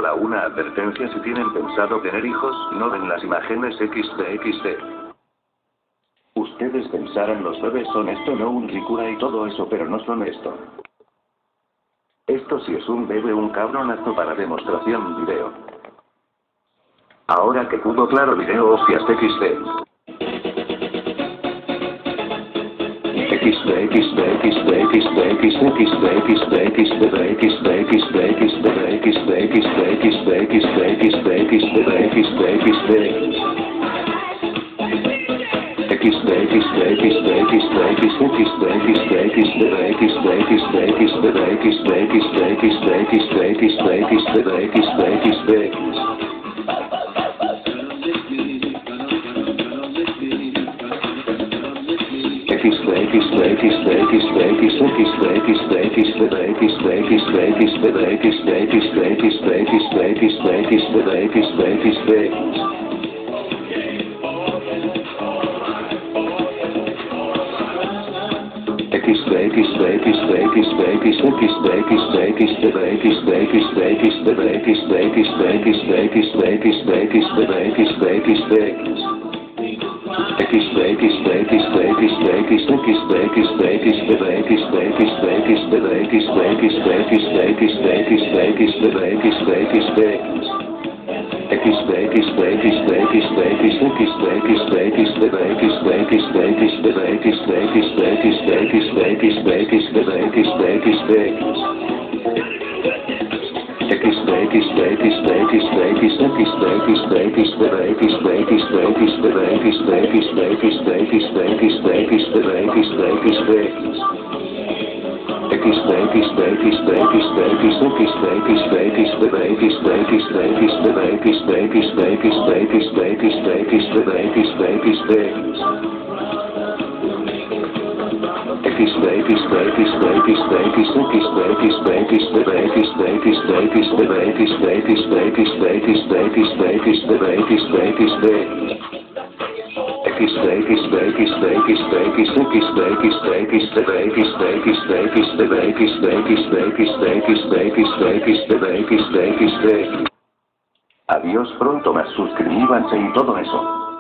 Hola, una advertencia: si tienen pensado tener hijos, no ven las imágenes XD. Ustedes pensarán los bebés son esto, no un ricura y todo eso, pero no son esto. Esto sí es un bebé, un cabronazo para demostración video. Ahora que pudo claro video, hostias XD. Adiós, pronto más suscríbanse y todo eso.